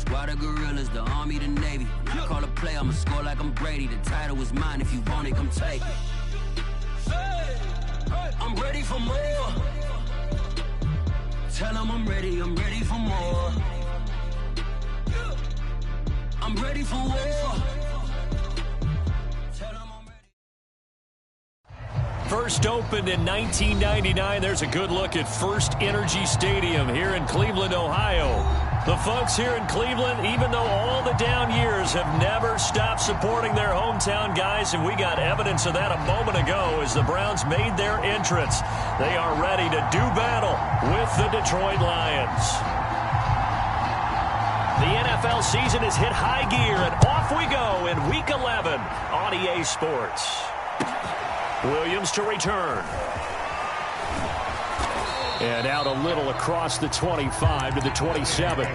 Squad of gorillas, the Army, the Navy. When I call a play, I'ma score like I'm Brady. The title is mine. If you want it, come take it. I'm ready for more. Tell them I'm ready for more. I'm ready for war. First opened in 1999. There's a good look at First Energy Stadium here in Cleveland, Ohio. The folks here in Cleveland, even though all the down years, have never stopped supporting their hometown guys, and we got evidence of that a moment ago as the Browns made their entrance. They are ready to do battle with the Detroit Lions. The NFL season has hit high gear, and off we go in Week 11 on EA Sports. Williams to return. And out a little across the 25 to the 27.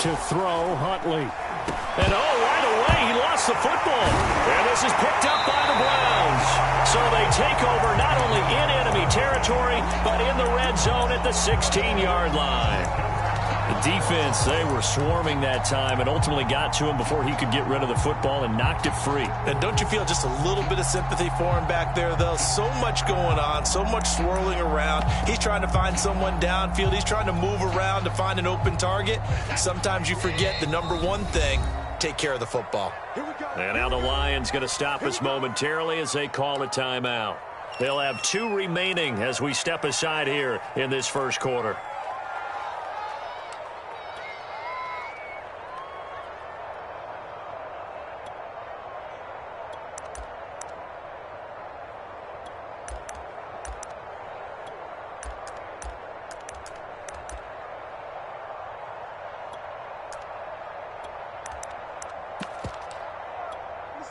To throw, Huntley. And right away, he lost the football. And this is picked up by the Browns. So they take over not only in enemy territory, but in the red zone at the 16-yard line. The defense, they were swarming that time and ultimately got to him before he could get rid of the football and knocked it free. And don't you feel just a little bit of sympathy for him back there, though? So much going on, so much swirling around. He's trying to find someone downfield. He's trying to move around to find an open target. Sometimes you forget the number one thing, take care of the football. And now the Lions going to stop us momentarily as they call a timeout. They'll have 2 remaining as we step aside here in this first quarter.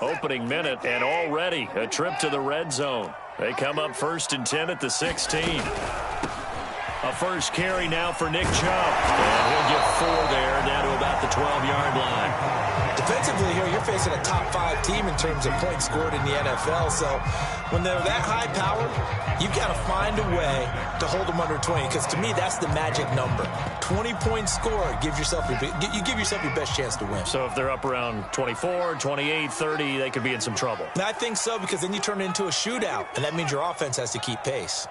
Opening minute, and already a trip to the red zone. They come up 1st and 10 at the 16. A first carry now for Nick Chubb. And he'll get 4 there, down to about the 12-yard line. Defensively here, you're facing a top-5 team in terms of points scored in the NFL. So when they're that high-powered, you've got to find a way to hold them under 20. Because to me, that's the magic number. 20-point score, you give yourself your best chance to win. So if they're up around 24, 28, 30, they could be in some trouble. And I think so, because then you turn it into a shootout, and that means your offense has to keep pace.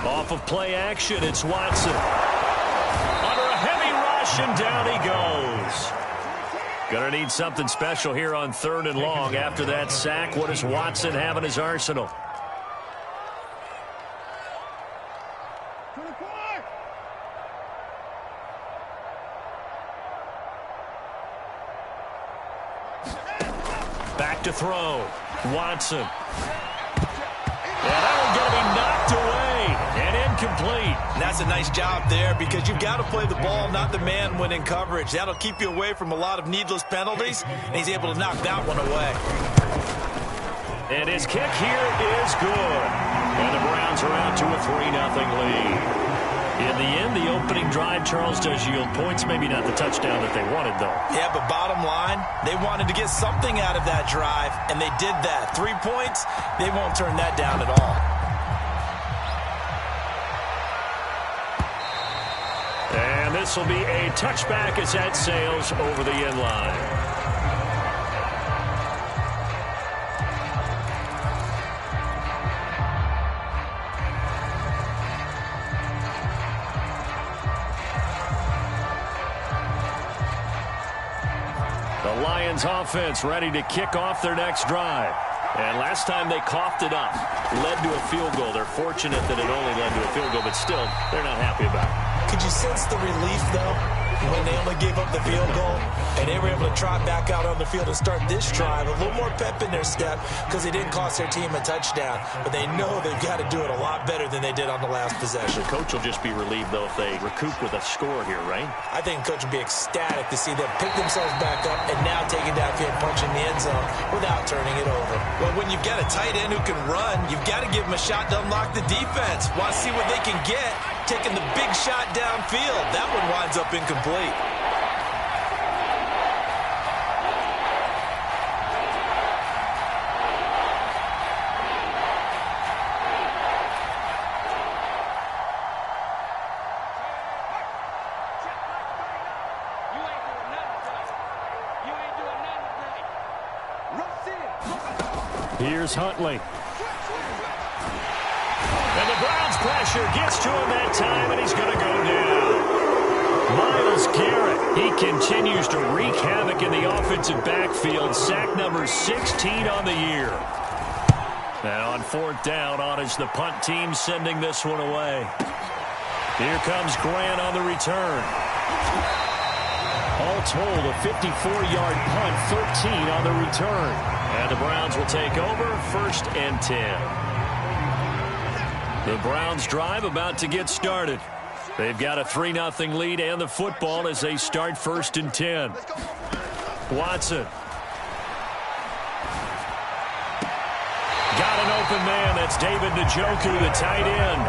Off of play action, it's Watson. Under a heavy rush, and down he goes. Gonna need something special here on 3rd and long. After that sack, what does Watson have in his arsenal? Back to throw. Watson. And that one going to be knocked away and incomplete. And that's a nice job there, because you've got to play the ball, not the man when in coverage. That'll keep you away from a lot of needless penalties, and he's able to knock that one away. And his kick here is good. And the Browns are out to a 3-0 lead. In the end, the opening drive, Charles, does yield points. Maybe not the touchdown that they wanted, though. Yeah, but bottom line, they wanted to get something out of that drive, and they did that. 3 points, they won't turn that down at all. And this will be a touchback as that sails over the end line. The Lions offense ready to kick off their next drive. And last time they coughed it up, led to a field goal. They're fortunate that it only led to a field goal, but still, they're not happy about it. Could you sense the relief, though? when they only gave up the field goal, and they were able to trot back out on the field and start this drive. A little more pep in their step because they didn't cost their team a touchdown. But they know they've got to do it a lot better than they did on the last possession. The coach will just be relieved, though, if they recoup with a score here, right? I think the coach will be ecstatic to see them pick themselves back up and now take it downfield, punching the end zone without turning it over. Well, when you've got a tight end who can run, you've got to give him a shot to unlock the defense. Want to see what they can get, taking the big shot downfield. That one winds up incomplete. Here's Huntley. And the Browns pressure gets to him that time, and he's going to go down. Myles Garrett, he continues to wreak havoc in the offensive backfield. Sack number 16 on the year. Now on fourth down, on is the punt team sending this one away. Here comes Grant on the return. All told, a 54-yard punt, 13 on the return. And the Browns will take over, 1st and 10. The Browns drive about to get started. They've got a 3-0 lead and the football as they start 1st and 10. Watson. Got an open man. That's David Njoku, the tight end.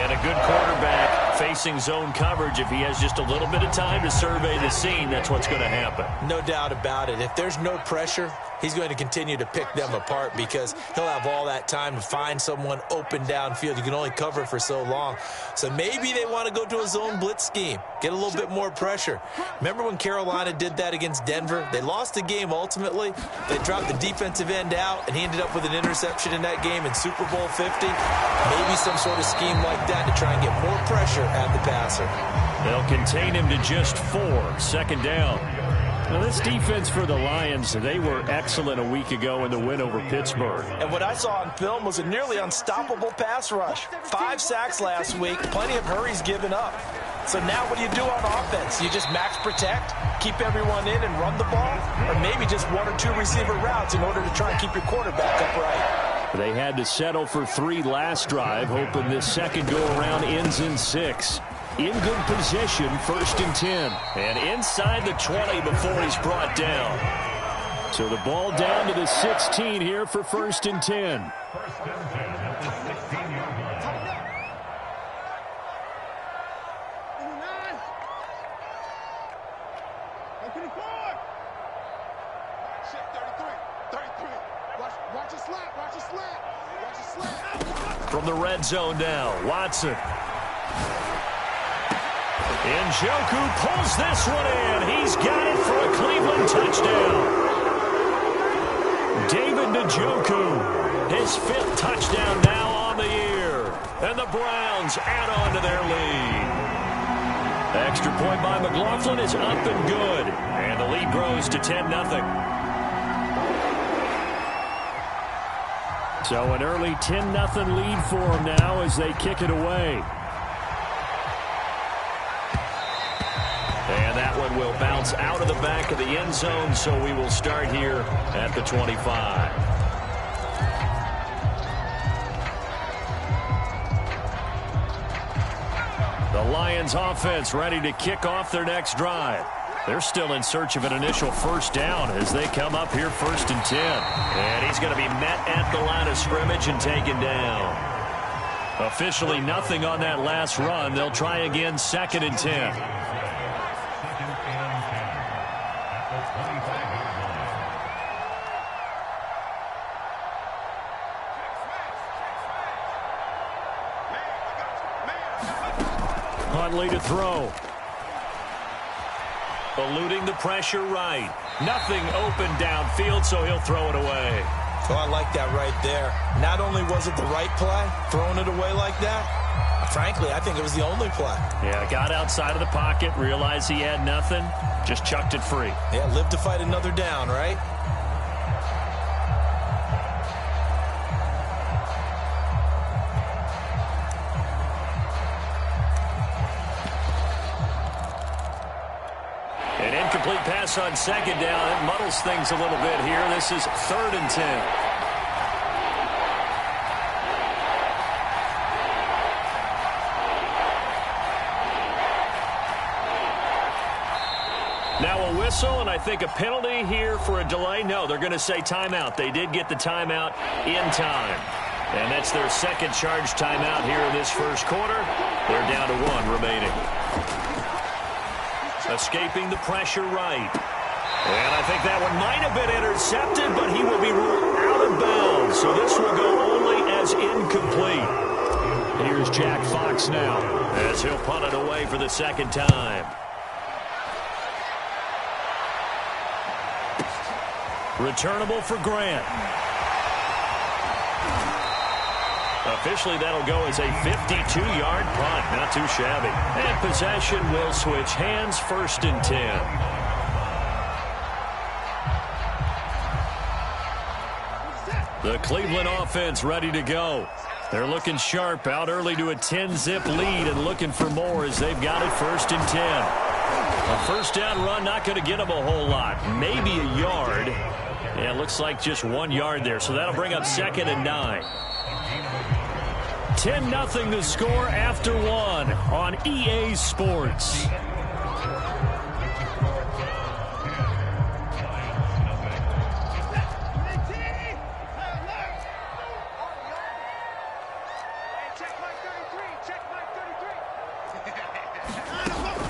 And a good quarterback facing zone coverage. If he has just a little bit of time to survey the scene, that's what's going to happen. No doubt about it. If there's no pressure, he's going to continue to pick them apart because he'll have all that time to find someone open downfield. You can only cover for so long. So maybe they want to go to a zone blitz scheme, get a little bit more pressure. Remember when Carolina did that against Denver? They lost the game ultimately. They dropped the defensive end out, and he ended up with an interception in that game in Super Bowl 50. Maybe some sort of scheme like that to try and get more pressure at the passer. They'll contain him to just 4. 2nd down. Now, this defense for the Lions, they were excellent a week ago in the win over Pittsburgh. And what I saw on film was a nearly unstoppable pass rush. 5 sacks last week, plenty of hurries given up. So now what do you do on offense? You just max protect, keep everyone in and run the ball? Or maybe just 1 or 2 receiver routes in order to try and keep your quarterback upright? They had to settle for 3 last drive, hoping this second go-around ends in 6. In good position, 1st and 10. And inside the 20 before he's brought down. So the ball down to the 16 here for 1st and 10. From the red zone now, Watson. Njoku pulls this one in. He's got it for a Cleveland touchdown. David Njoku, his 5th touchdown now on the year. And the Browns add on to their lead. Extra point by McLaughlin is up and good. And the lead grows to 10-0. So an early 10-0 lead for them now as they kick it away. And that one will bounce out of the back of the end zone, so we will start here at the 25. The Lions offense ready to kick off their next drive. They're still in search of an initial 1st down as they come up here 1st and 10. And he's going to be met at the line of scrimmage and taken down. Officially nothing on that last run. They'll try again 2nd and 10. Huntley to throw. Eluding the pressure right. Nothing open downfield, so he'll throw it away. Oh, I like that right there. Not only was it the right play, throwing it away like that, frankly, I think it was the only play. Yeah, got outside of the pocket, realized he had nothing, just chucked it free. Yeah, live to fight another down, right? An incomplete pass on second down. It muddles things a little bit here. This is 3rd and 10. Now a whistle, and I think a penalty here for a delay. No, they're going to say timeout. They did get the timeout in time. And that's their second charge timeout here in this first quarter. They're down to 1 remaining. Escaping the pressure right. And I think that one might have been intercepted, but he will be ruled out of bounds. So this will go only as incomplete. Here's Jack Fox now as he'll punt it away for the second time. Returnable for Grant. Officially, that'll go as a 52-yard punt. Not too shabby. And possession will switch hands, 1st and 10. The Cleveland offense ready to go. They're looking sharp, out early to a 10-zip lead and looking for more as they've got it 1st and 10. A first down run, not going to get them a whole lot. Maybe a yard. Yeah, it looks like just 1 yard there, so that'll bring up 2nd and 9. 10-0 the score after 1 on EA Sports.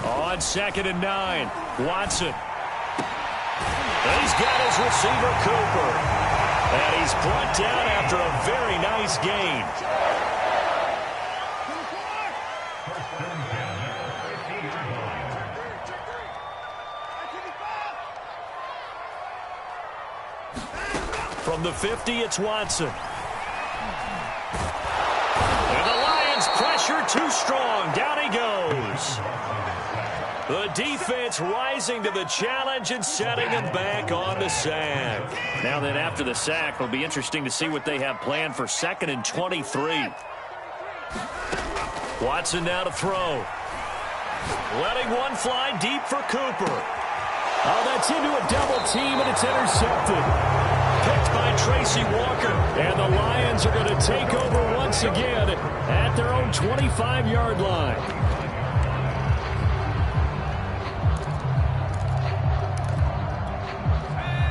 On 2nd and 9, Watson. He's got his receiver, Cooper. And he's brought down after a very nice gain. From the 50, it's Watson. And the Lions pressure too strong. Down he goes. The defense rising to the challenge and setting him back on the sack. Now then, after the sack, it'll be interesting to see what they have planned for 2nd and 23. Watson now to throw. Letting one fly deep for Cooper. Oh, that's into a double team, and it's intercepted. Picked by Tracy Walker. And the Lions are going to take over once again at their own 25-yard line.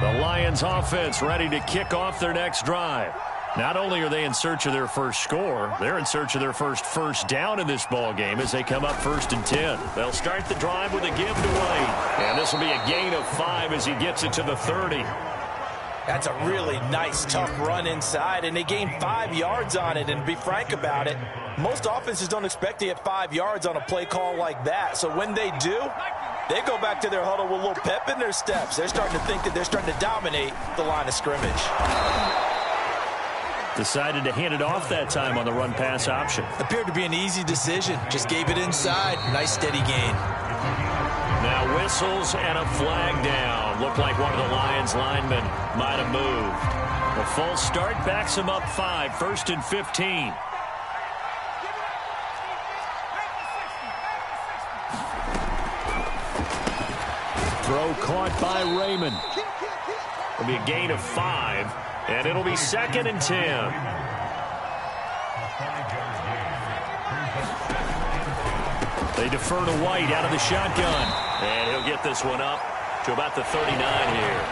The Lions offense ready to kick off their next drive. Not only are they in search of their first score, they're in search of their first down in this ball game as they come up 1st and 10. They'll start the drive with a give to Wade. And this will be a gain of 5 as he gets it to the 30. That's a really nice, tough run inside, and they gained 5 yards on it. And to be frank about it, most offenses don't expect to get 5 yards on a play call like that. So when they do, they go back to their huddle with a little pep in their steps. They're starting to think that they're starting to dominate the line of scrimmage. Decided to hand it off that time on the run-pass option. Appeared to be an easy decision. Just gave it inside. Nice, steady gain. Now whistles and a flag down. Looked like one of the Lions linemen might have moved. The false start backs him up 5, 1st and 15. Throw caught by Raymond. It'll be a gain of 5, and it'll be 2nd and 10. They defer to White out of the shotgun. And he'll get this one up to about the 39 here.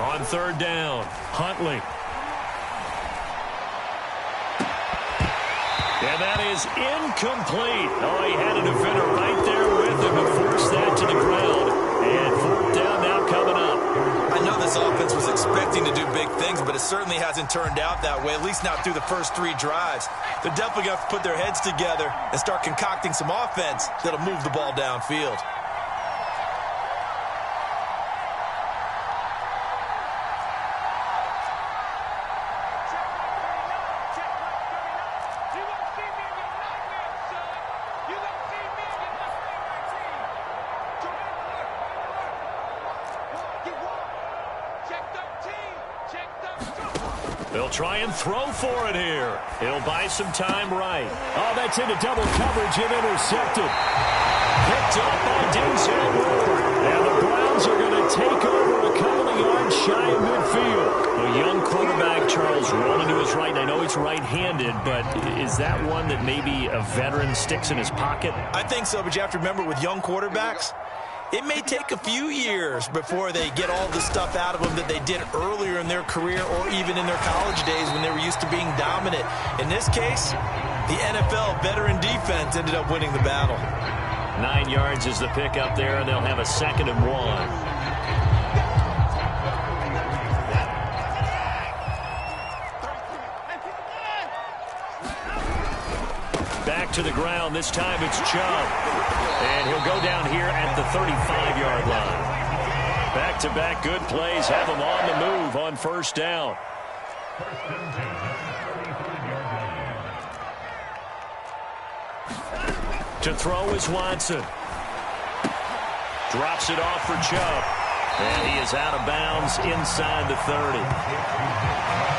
On 3rd down, Huntley. And that is incomplete. Oh, he had a defender right there with him to force that to the ground. And 4th down now coming up. I know this offense was expecting to do big things, but it certainly hasn't turned out that way, at least not through the first 3 drives. They're definitely going to have to put their heads together and start concocting some offense that'll move the ball downfield. They'll try and throw for it here. He'll buy some time right. Oh, that's into double coverage and intercepted. Picked up by Denzel Ward. And the Browns are going to take over a couple of yards shy of midfield. A young quarterback, Charles, rolling to his right. And I know he's right-handed, but is that one that maybe a veteran sticks in his pocket? I think so, but you have to remember with young quarterbacks, it may take a few years before they get all the stuff out of them that they did earlier in their career or even in their college days when they were used to being dominant. In this case, the NFL veteran defense ended up winning the battle. 9 yards is the pickup there, and they'll have a 2nd and 1. Back to the ground. This time it's Chubb. And he'll go down here at the 35-yard line. Back-to-back good plays have him on the move on first down. To throw is Watson. Drops it off for Chubb. And he is out of bounds inside the 30.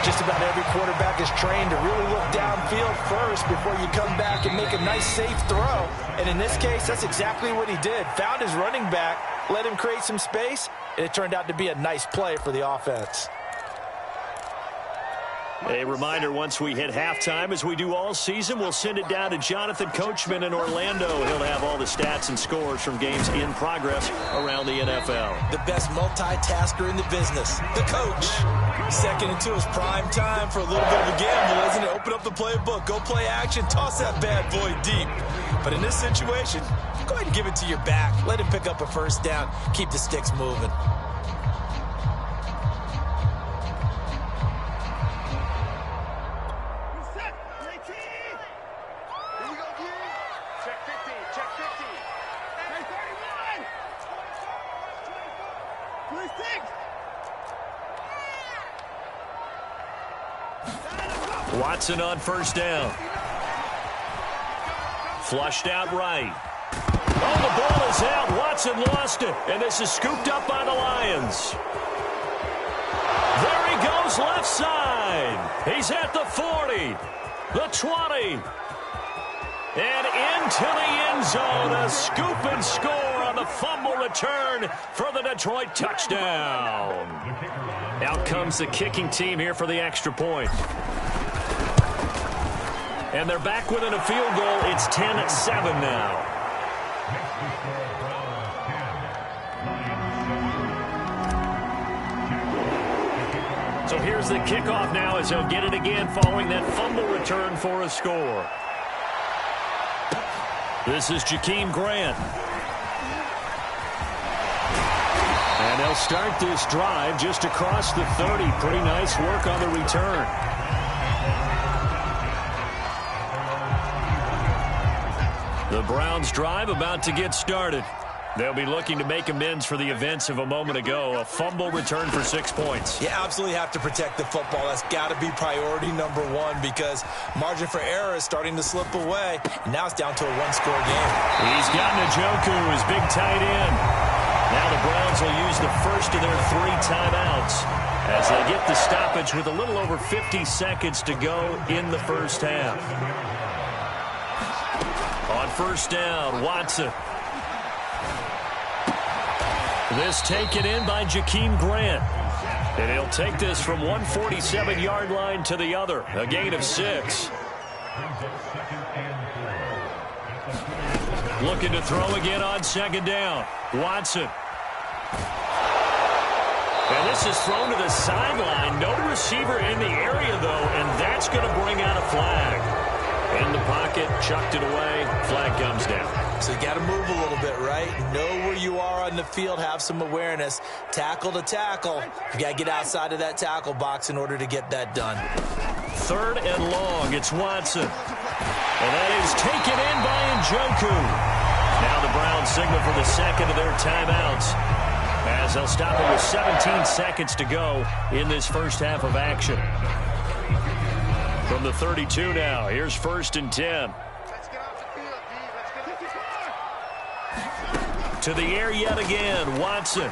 Just about every quarterback is trained to really look downfield first before you come back and make a nice, safe throw. And in this case, that's exactly what he did. Found his running back, let him create some space, and it turned out to be a nice play for the offense. A reminder, once we hit halftime, as we do all season, we'll send it down to Jonathan Coachman in Orlando. He'll have all the stats and scores from games in progress around the NFL. The best multitasker in the business, the coach. 2nd and 2 is prime time for a little bit of a gamble, isn't it? Open up the playbook, go play action, toss that bad boy deep. But in this situation, go ahead and give it to your back. Let him pick up a first down. Keep the sticks moving. Watson on first down. Flushed out right. Oh, the ball is out. Watson lost it. And this is scooped up by the Lions. There he goes left side. He's at the 40, the 20. And into the end zone. A scoop and score on the fumble return for the Detroit touchdown. Out comes the kicking team here for the extra point. And they're back within a field goal. It's 10-7 now. So here's the kickoff now as they'll get it again following that fumble return for a score. This is Jakeem Grant. And they'll start this drive just across the 30. Pretty nice work on the return. The Browns drive about to get started. They'll be looking to make amends for the events of a moment ago. A fumble return for 6 points. You absolutely have to protect the football. That's got to be priority number one because margin for error is starting to slip away. And now it's down to a one-score game. He's got Njoku, his big tight end. Now the Browns will use the first of their 3 timeouts as they get the stoppage with a little over 50 seconds to go in the first half. On first down, Watson. This taken in by Jakeem Grant. And he'll take this from 147-yard line to the other. A gain of 6. Looking to throw again on 2nd down. Watson. And this is thrown to the sideline. No receiver in the area, though, and that's going to bring out a flag. In the pocket, chucked it away, flag comes down. So you got to move a little bit, right? Know where you are on the field, have some awareness. Tackle to tackle. You got to get outside of that tackle box in order to get that done. 3rd and long, it's Watson. And that is taken in by Njoku. Now the Browns signal for the 2nd of their timeouts as they'll stop it with 17 seconds to go in this first half of action. From the 32 now, here's 1st and 10. To the air yet again, Watson.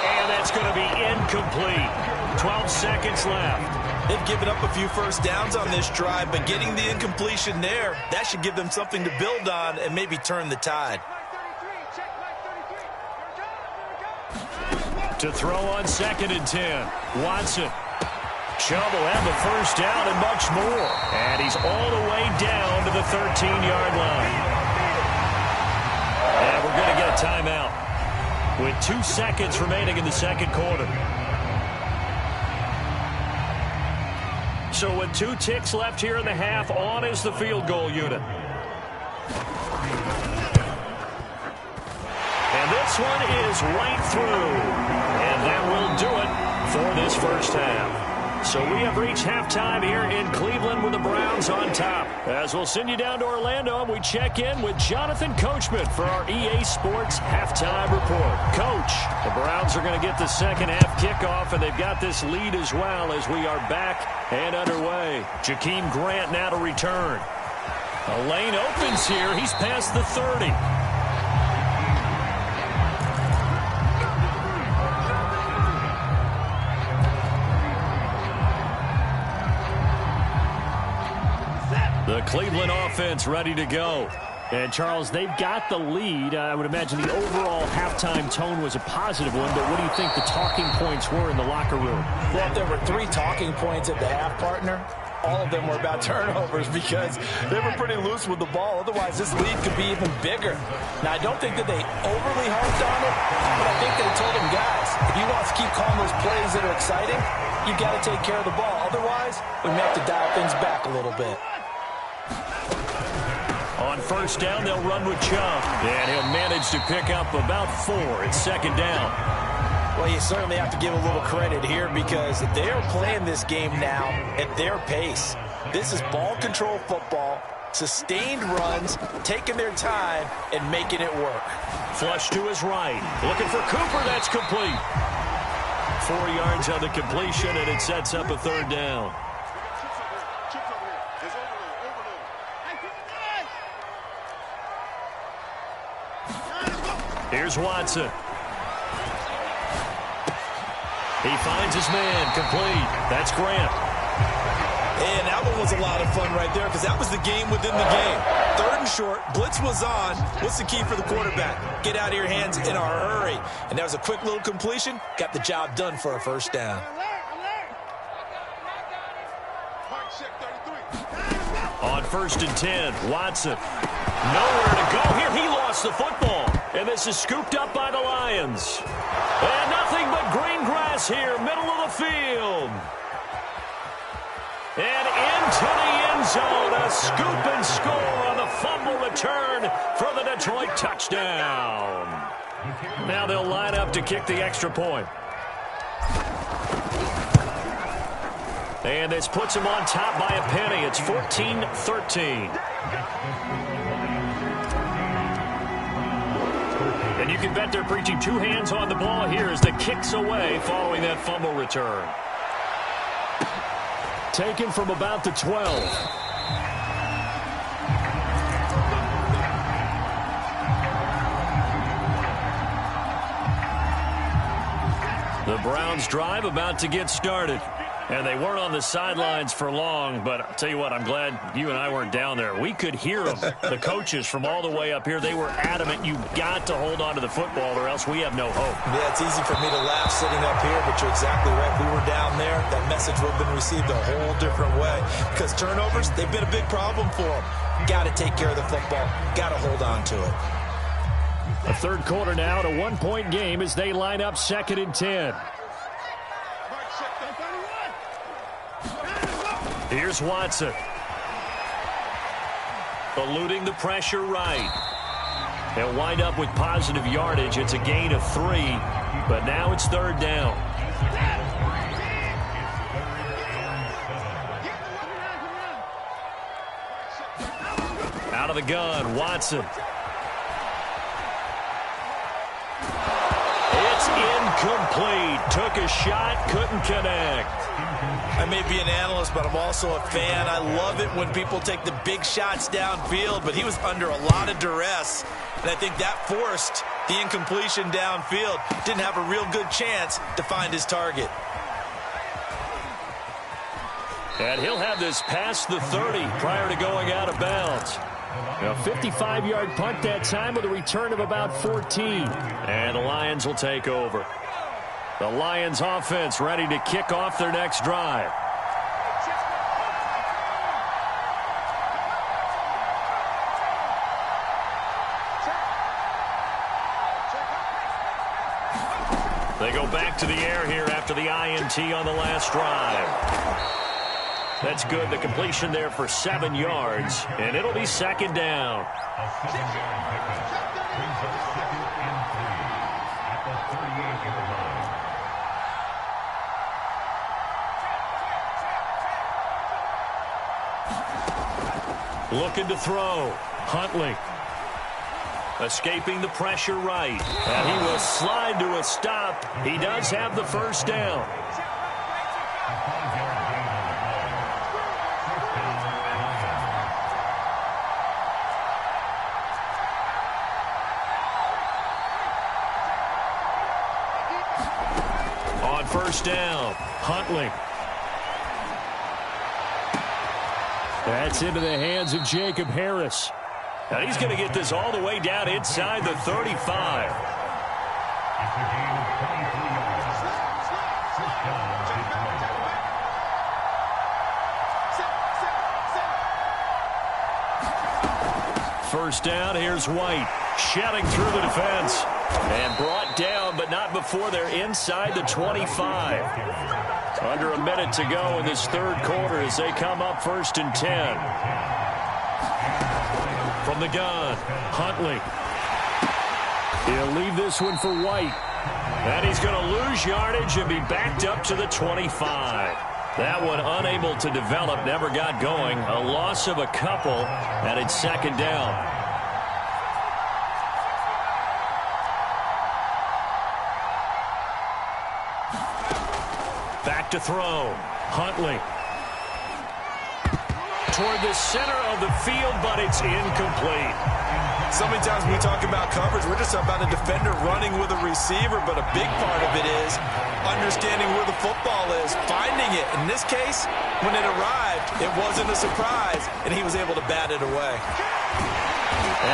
And And that's going to be incomplete. 12 seconds left. They've given up a few first downs on this drive, but getting the incompletion there, that should give them something to build on and maybe turn the tide. To throw on 2nd and 10. Watson. Chubb will have the first down and much more. And he's all the way down to the 13-yard line. And we're going to get a timeout with 2 seconds remaining in the second quarter. So with 2 ticks left here in the half, on is the field goal unit. And this one is right through. And that will do it for this first half. So we have reached halftime here in Cleveland with the Browns on top. As we'll send you down to Orlando, and we check in with Jonathan Coachman for our EA Sports Halftime Report. Coach, the Browns are going to get the second half kickoff, and they've got this lead as well as we are back and underway. Jakeem Grant now to return. A lane opens here. He's past the 30. The Cleveland offense ready to go. And, Charles, they've got the lead. I would imagine the overall halftime tone was a positive one, but what do you think the talking points were in the locker room? Well, if there were 3 talking points at the half, partner, all of them were about turnovers because they were pretty loose with the ball. Otherwise, this lead could be even bigger. Now, I don't think that they overly harped on it, but I think they told them, guys, if you want us to keep calling those plays that are exciting, you've got to take care of the ball. Otherwise, we may have to dial things back a little bit. On first down, they'll run with Chubb. And he'll manage to pick up about 4. It's 2nd down. Well, you certainly have to give a little credit here because they are playing this game now at their pace. This is ball control football, sustained runs, taking their time, and making it work. Flush to his right. Looking for Cooper. That's complete. 4 yards on the completion, and it sets up a 3rd down. Here's Watson. He finds his man, complete. That's Grant. And that one was a lot of fun right there because that was the game within the game. 3rd and short, blitz was on. What's the key for the quarterback? Get out of your hands in a hurry. And that was a quick little completion. Got the job done for a first down. On 1st and 10, Watson. Nowhere to go here. He lost the football. And this is scooped up by the Lions. And nothing but green grass here, middle of the field. And into the end zone, a scoop and score on the fumble return for the Detroit touchdown. Now they'll line up to kick the extra point. And this puts them on top by a penny. It's 14-13. And you can bet they're preaching 2 hands on the ball here as the kick's away following that fumble return. Taken from about the 12. The Browns drive about to get started. And they weren't on the sidelines for long, but I'll tell you what, I'm glad you and I weren't down there. We could hear them, the coaches from all the way up here. They were adamant, you've got to hold on to the football or else we have no hope. Yeah, it's easy for me to laugh sitting up here, but you're exactly right. If we were down there, that message would have been received a whole different way. Because turnovers, they've been a big problem for them. Got to take care of the football. Got to hold on to it. A 3rd quarter now, a 1-point game as they line up 2nd and 10. Here's Watson. Eluding the pressure right. They'll wind up with positive yardage. It's a gain of 3, but now it's 3rd down. Out of the gun, Watson. It's incomplete. Took a shot, couldn't connect. I may be an analyst, but I'm also a fan. I love it when people take the big shots downfield, but he was under a lot of duress, and I think that forced The incompletion downfield. Didn't have a real good chance to find his target. And he'll have this past the 30 prior to going out of bounds. A 55-yard punt that time with a return of about 14. And the Lions will take over. The Lions offense ready to kick off their next drive. They go back to the air here after the INT on the last drive. That's good. The completion there for 7 yards, and it'll be 2nd down. Looking to throw. Huntley. Escaping the pressure right. And he will slide to a stop. He does have the first down. On first down, Huntley. That's into the hands of Jacob Harris. And he's going to get this all the way down inside the 35. First down, here's White. Shedding through the defense. And brought down, but not before they're inside the 25. Under a minute to go in this third quarter as they come up 1st and 10. From the gun, Huntley. He'll leave this one for White. And he's going to lose yardage and be backed up to the 25. That one unable to develop, never got going. A loss of a couple, and it's 2nd down. Back to throw. Huntley. Toward the center of the field, but it's incomplete. So many times when we talk about coverage, we're just about a defender running with a receiver, but a big part of it is understanding where the football is, finding it. In this case, when it arrived, it wasn't a surprise, and he was able to bat it away.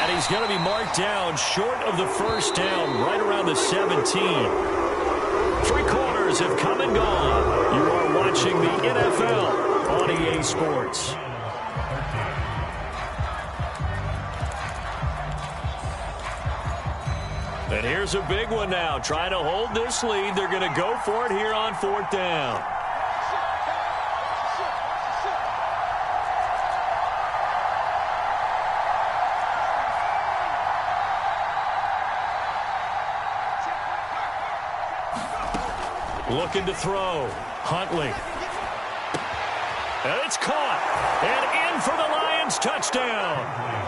And he's going to be marked down short of the first down, right around the 17. 3 quarters have come and gone. You are watching the NFL on EA Sports. And here's a big one now. Trying to hold this lead. They're going to go for it here on 4th down. Looking to throw. Huntley. And it's caught. And in for the Lions touchdown.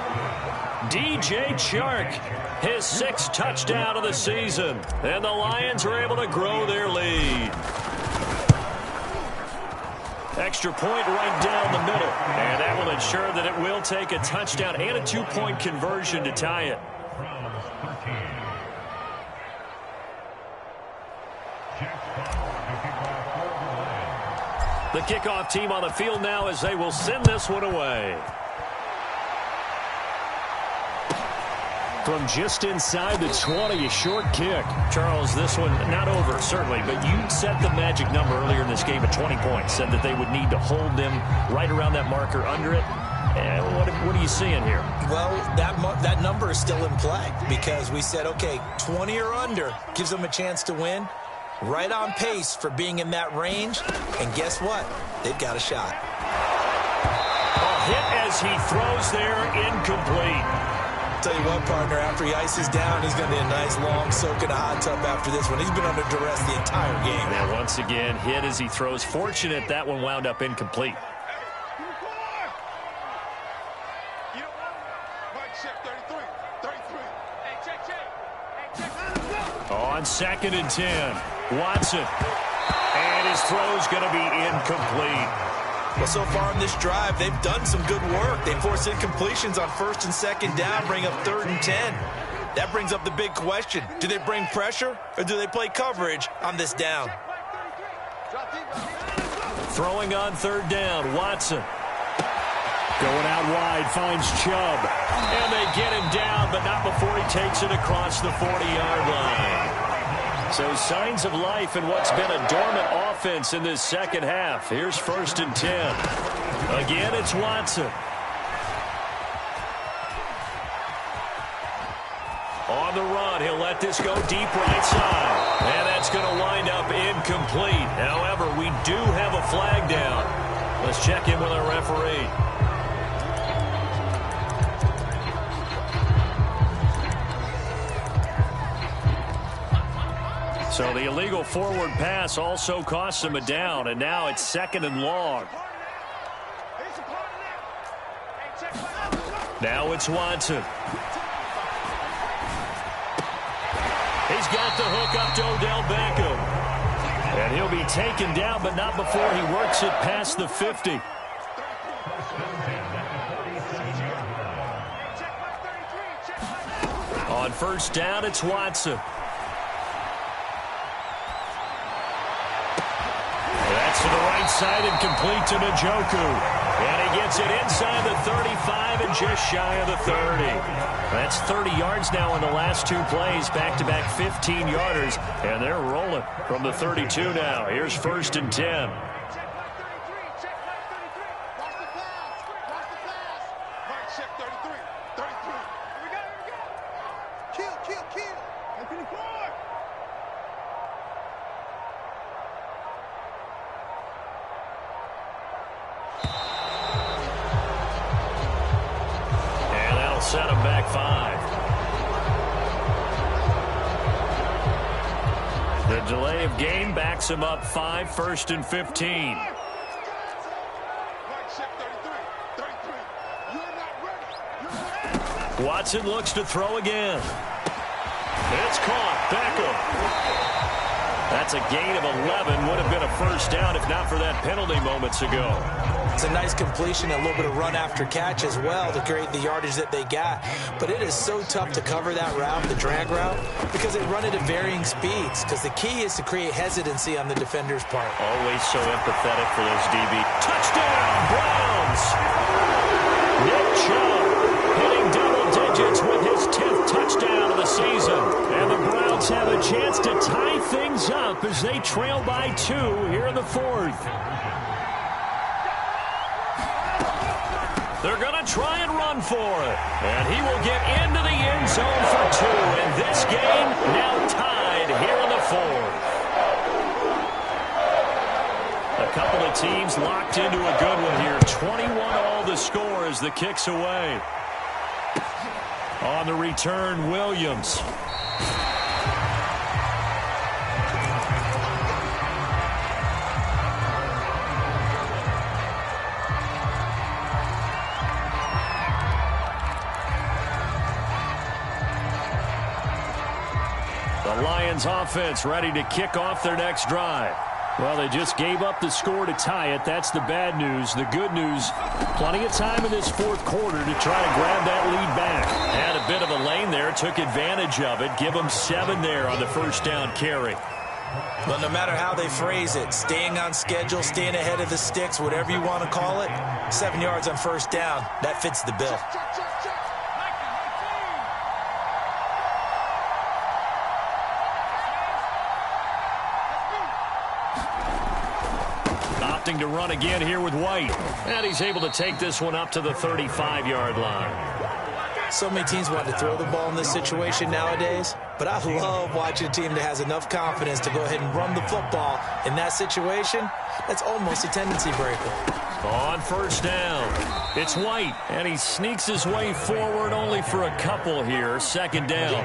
DJ Chark, his 6th touchdown of the season. And the Lions are able to grow their lead. Extra point right down the middle. And that will ensure that it will take a touchdown and a 2-point conversion to tie it. The kickoff team on the field now as they will send this one away. From just inside the 20, a short kick. Charles, this one not over, certainly, but you set the magic number earlier in this game at 20 points. Said that they would need to hold them right around that marker under it. And what are you seeing here? Well, that number is still in play because we said, okay, 20 or under gives them a chance to win. Right on pace for being in that range. And guess what? They've got a shot. A hit as he throws there, incomplete. Tell you what, partner, after he ices down, he's going to need a nice long soak in a hot tub after this one. He's been under duress the entire game. And once again, hit as he throws. Fortunate that one wound up incomplete. On 2nd and 10, Watson. And his throw's going to be incomplete. Well, so far in this drive, they've done some good work. They force incompletions on 1st and 2nd down, bring up 3rd and 10. that brings up the big question. Do they bring pressure or do they play coverage on this down? Throwing on third down, Watson. Going out wide, finds Chubb. And they get him down, but not before he takes it across the 40-yard line. So signs of life in what's been a dormant offense in this second half. Here's 1st and 10. Again, it's Watson. On the run, he'll let this go deep right side. And that's going to wind up incomplete. However, we do have a flag down. Let's check in with our referee. So the illegal forward pass also costs him a down, and now it's 2nd and long. Now it's Watson. He's got the hook up to Odell Beckham. And he'll be taken down, but not before he works it past the 50. On 1st down, it's Watson. That's to the right side and complete to Njoku. And he gets it inside the 35 and just shy of the 30. That's 30 yards now in the last 2 plays, back-to-back 15-yarders, and they're rolling from the 32 now. Here's 1st and 10. Set him back 5. The delay of game backs him up 5, 1st and 15. Watson looks to throw again. It's caught. Beckham. That's a gain of 11. Would have been a 1st down if not for that penalty moments ago. It's a nice completion, a little bit of run after catch as well to create the yardage that they got. But it is so tough to cover that route, the drag route, because they run it at varying speeds. Because the key is to create hesitancy on the defender's part. Always so empathetic for those DB. Touchdown, Browns! Nick Chubb hitting double digits with his 10th touchdown of the season. And the Browns have a chance to tie things up as they trail by 2 here in the 4th. They're going to try and run for it. And he will get into the end zone for 2. And this game now tied here in the 4th. A couple of teams locked into a good one here. 21-all the score as the kick's away. On the return, Williams. The Lions offense ready to kick off their next drive. Well, they just gave up the score to tie it. That's the bad news. The good news, plenty of time in this 4th quarter to try to grab that lead back. Had a bit of a lane there, took advantage of it. Give them 7 there on the 1st down carry. But no matter how they phrase it, staying on schedule, staying ahead of the sticks, whatever you want to call it, 7 yards on 1st down, that fits the bill. Opting to run again here with White. And he's able to take this one up to the 35-yard line. So many teams want to throw the ball in this situation nowadays, but I love watching a team that has enough confidence to go ahead and run the football. In that situation, that's almost a tendency breaker. On 1st down, it's White, and he sneaks his way forward only for a couple here. 2nd down.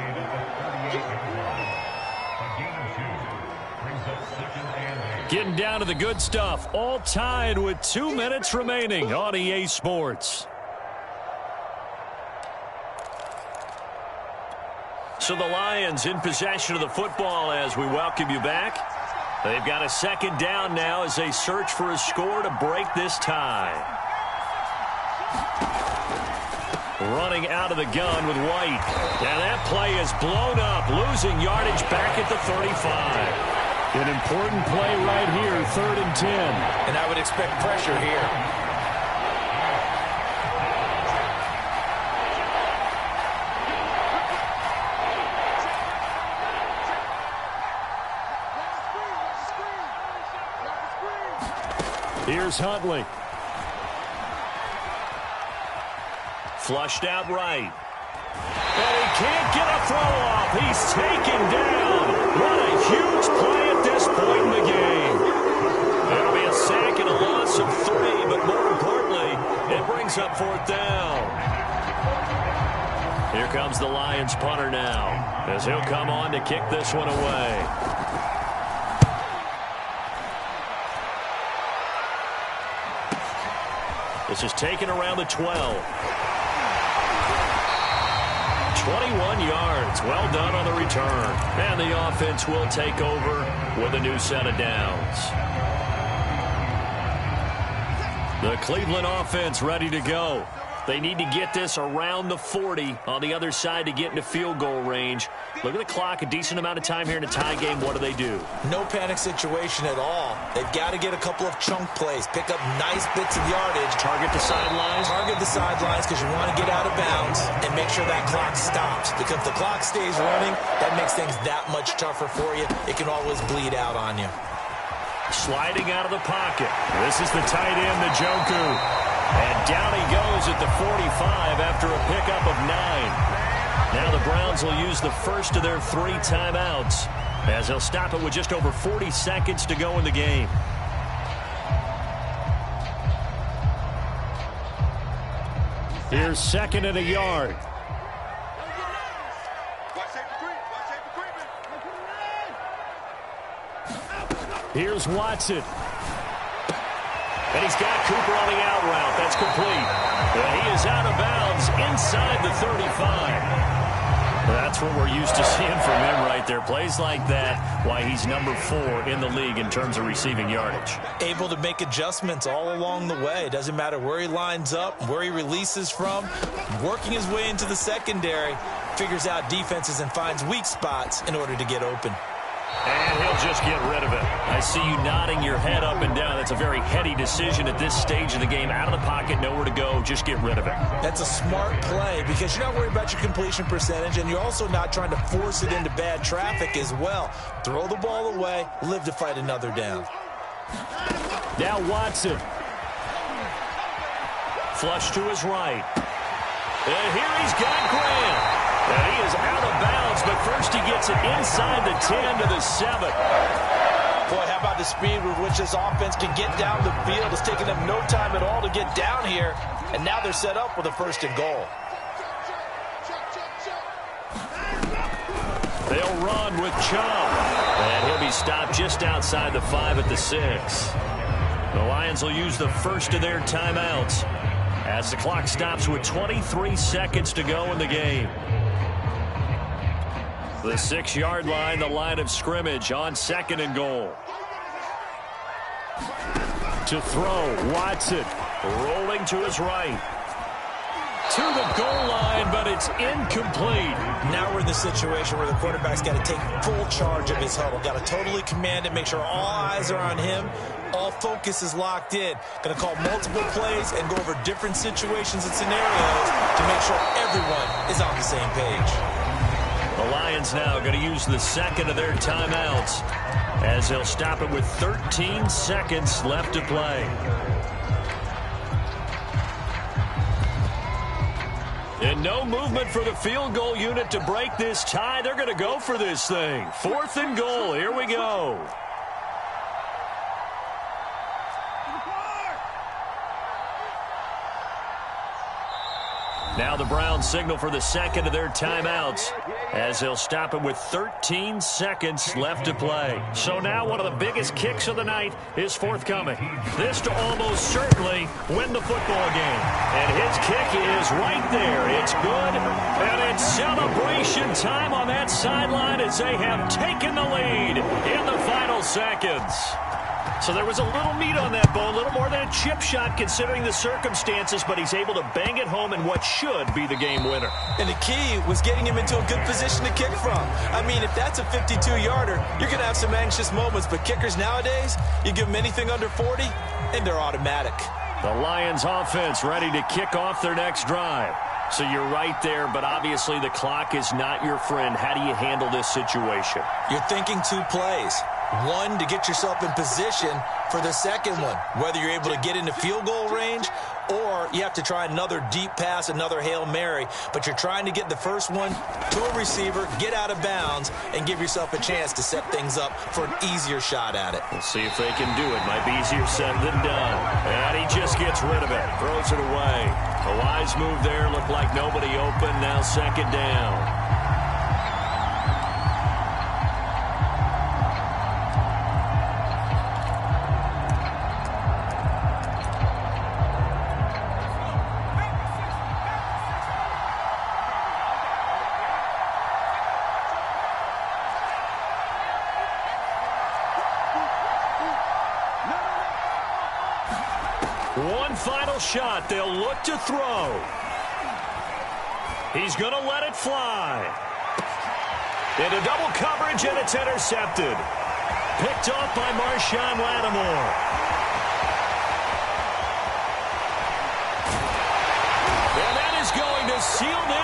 Getting down to the good stuff, all tied with 2 minutes remaining on EA Sports. So the Lions in possession of the football as we welcome you back. They've got a 2nd down now as they search for a score to break this tie. running out of the gun with White. And that play is blown up, losing yardage back at the 35. An important play right here, 3rd and 10. And I would expect pressure here. Here's Huntley. Flushed out right. And he can't get a throw off. He's taken down. What a huge play at this point in the game. That'll be a sack and a loss of 3, but more importantly, it brings up 4th down. Here comes the Lions punter now, as he'll come on to kick this one away. This is taken around the 12. 21 yards. Well done on the return. And the offense will take over with a new set of downs. The Cleveland offense ready to go. They need to get this around the 40 on the other side to get into field goal range. Look at the clock, a decent amount of time here in a tie game. What do? No panic situation at all. They've got to get a couple of chunk plays, pick up nice bits of yardage. Target the sidelines? Target the sidelines because you want to get out of bounds and make sure that clock stops. Because if the clock stays running, that makes things that much tougher for you. It can always bleed out on you. Sliding out of the pocket. This is the tight end, Njoku. And down he goes at the 45 after a pickup of 9. Now the Browns will use the first of their 3 timeouts as they'll stop it with just over 40 seconds to go in the game. Here's 2nd and a yard. Here's Watson. And he's got Cooper on the out route. That's complete. He is out of bounds inside the 35. That's what we're used to seeing from him right there. Plays like that, why he's number 4 in the league in terms of receiving yardage. Able to make adjustments all along the way. Doesn't matter where he lines up, where he releases from. Working his way into the secondary. Figures out defenses and finds weak spots in order to get open. And he'll just get rid of it. I see you nodding your head up and down. That's a very heady decision at this stage of the game. Out of the pocket, nowhere to go. Just get rid of it. That's a smart play because you're not worried about your completion percentage, and you're also not trying to force it into bad traffic as well. Throw the ball away, live to fight another down. Now Watson. Flush to his right. And here he's got Grant. And he is out of bounds, but first he gets it inside the 10 to the 7. Boy, how about the speed with which this offense can get down the field? It's taking them no time at all to get down here. And now they're set up with a 1st and goal. They'll run with Chubb. And he'll be stopped just outside the 5 at the 6. The Lions will use the first of their timeouts as the clock stops with 23 seconds to go in the game. The 6-yard line, the line of scrimmage on 2nd and goal. To throw, Watson rolling to his right. To the goal line, but it's incomplete. Now we're in the situation where the quarterback's got to take full charge of his huddle. Got to totally command it, make sure all eyes are on him. All focus is locked in. Going to call multiple plays and go over different situations and scenarios to make sure everyone is on the same page. The Lions now going to use the 2nd of their timeouts as they'll stop it with 13 seconds left to play. And no movement for the field goal unit to break this tie. They're going to go for this thing. 4th and goal. Here we go. Now the Browns signal for the 2nd of their timeouts as they'll stop it with 13 seconds left to play. So now one of the biggest kicks of the night is forthcoming. This to almost certainly win the football game. And his kick is right there. It's good. And it's celebration time on that sideline as they have taken the lead in the final seconds. So there was a little meat on that bone, a little more than a chip shot considering the circumstances, but he's able to bang it home in what should be the game winner. And the key was getting him into a good position to kick from. I mean, if that's a 52-yarder, you're going to have some anxious moments, but kickers nowadays, you give them anything under 40, and they're automatic. The Lions offense ready to kick off their next drive. So you're right there, but obviously the clock is not your friend. How do you handle this situation? You're thinking 2 plays. One, to get yourself in position for the second one, whether you're able to get into field goal range or you have to try another deep pass, another Hail Mary, but you're trying to get the first one to a receiver, get out of bounds, and give yourself a chance to set things up for an easier shot at it. We'll see if they can do it. Might be easier said than done. And he just gets rid of it, throws it away. A wise move there, looked like nobody open, now second down. One final shot. They'll look to throw. He's going to let it fly. Into double coverage, and it's intercepted. Picked off by Marshawn Lattimore. And that is going to seal this.